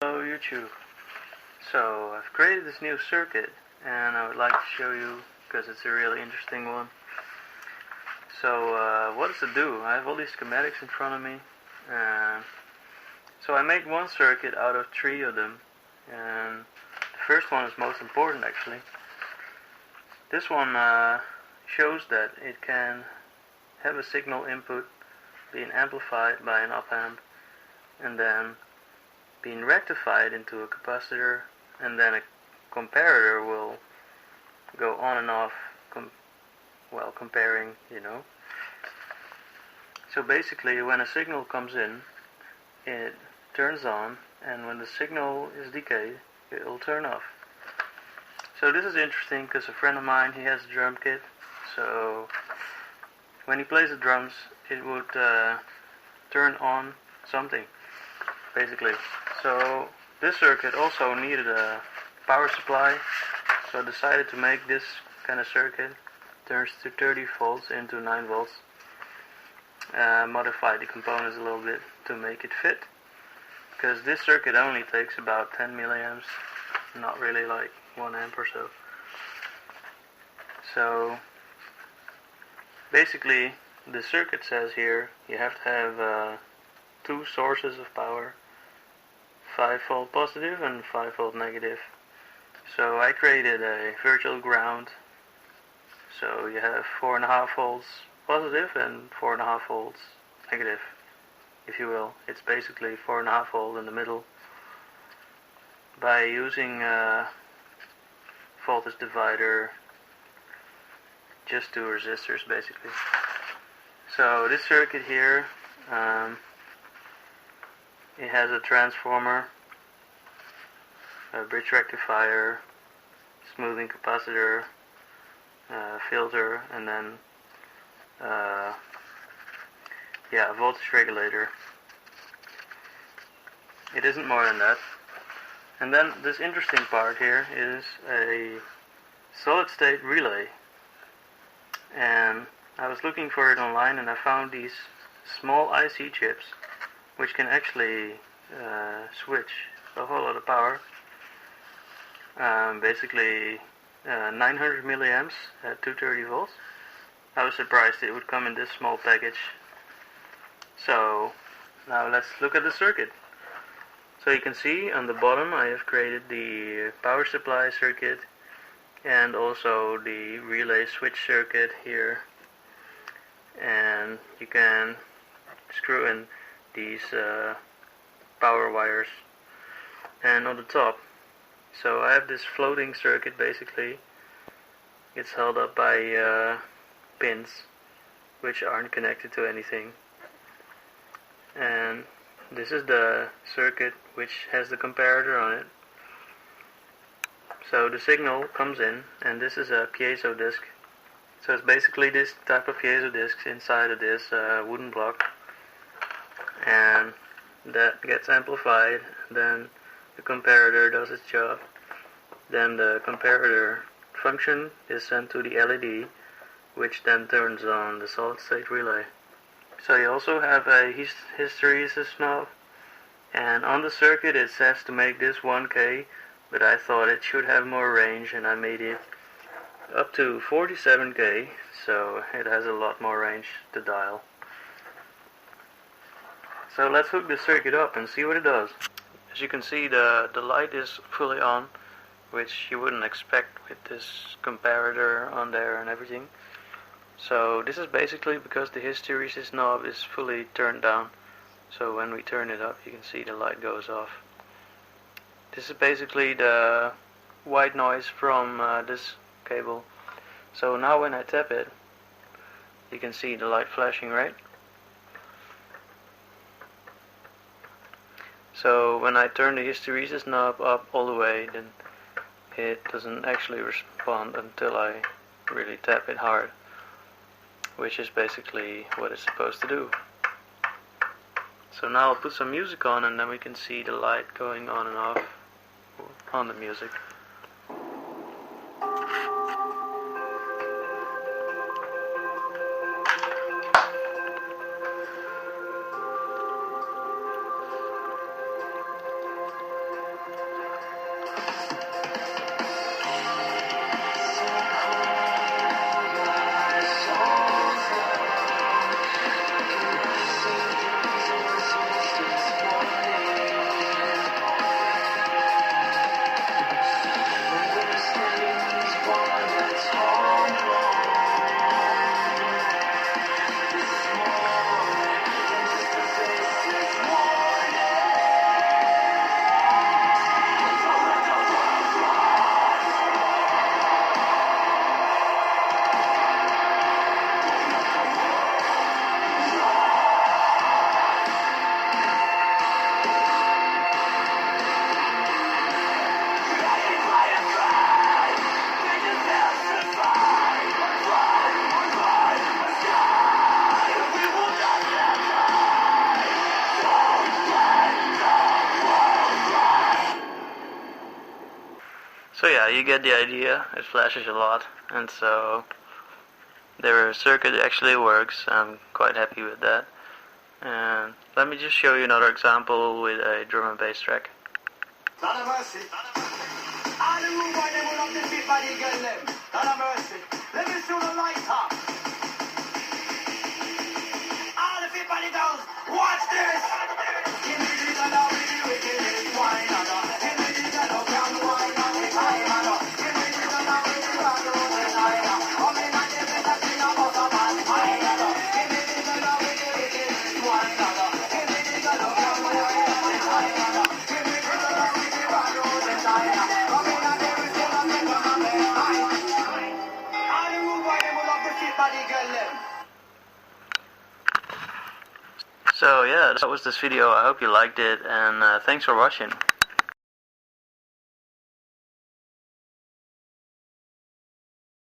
Hello YouTube. So I've created this new circuit and I would like to show you because it's a really interesting one. So what does it do? I have all these schematics in front of me. So I made one circuit out of 3 of them, and the first one is most important actually. This one shows that it can have a signal input being amplified by an op amp and then being rectified into a capacitor, and then a comparator will go on and off comparing, So basically when a signal comes in, it turns on, and when the signal is decayed, it will turn off. So this is interesting because a friend of mine, he has a drum kit, so when he plays the drums it would turn on something basically. So this circuit also needed a power supply, so I decided to make this kind of circuit. Turns to 30 volts into 9 volts. Modified the components a little bit to make it fit, because this circuit only takes about 10 milliamps, not really like 1 amp or so. So basically the circuit says here you have to have 2 sources of power, 5 volt positive and 5 volt negative. So I created a virtual ground, so you have 4.5 volts positive and 4.5 volts negative, if you will. It's basically 4.5 volt in the middle by using a voltage divider, just 2 resistors basically. So this circuit here, it has a transformer, a bridge rectifier, smoothing capacitor, filter, and then a voltage regulator. It isn't more than that. And then this interesting part here is a solid state relay. And I was looking for it online and I found these small IC chips which can actually switch a whole lot of power. Basically 900 milliamps at 230 volts. I was surprised it would come in this small package. So now let's look at the circuit. So you can see on the bottom I have created the power supply circuit and also the relay switch circuit here. And you can screw in these power wires. And on the top, so I have this floating circuit basically. It's held up by pins which aren't connected to anything. And this is the circuit which has the comparator on it. So the signal comes in, and this is a piezo disc. So it's basically this type of piezo disc inside of this wooden block, and that gets amplified. Then the comparator does its job. Then the comparator function is sent to the LED, which then turns on the solid state relay. So you also have a hysteresis knob, and on the circuit it says to make this 1K, but I thought it should have more range and I made it up to 47K, so it has a lot more range to dial. So let's hook the circuit up and see what it does. As you can see, the light is fully on, which you wouldn't expect with this comparator on there and everything. So this is basically because the hysteresis knob is fully turned down. So when we turn it up, you can see the light goes off. This is basically the white noise from this cable. So now when I tap it, you can see the light flashing, right? So when I turn the hysteresis knob up all the way, then it doesn't actually respond until I really tap it hard, which is basically what it's supposed to do. So now I'll put some music on, and then we can see the light going on and off on the music. So yeah, you get the idea. It flashes a lot, and so their circuit actually works. I'm quite happy with that. And let me just show you another example with a drum and bass track. Watch this! Give me the love, we do it, give me this wine, give me the love, come wine, give me the love, we do it, round the road tonight, come in and give me that thing about a man, give me the love, we do it, give me this wine, give me the love, come wine, give me the love, we do it, round the road tonight, come in and give me the love, come on, all the rude boy, they will love the fit body girl, them. So yeah, that was this video. I hope you liked it, and thanks for watching.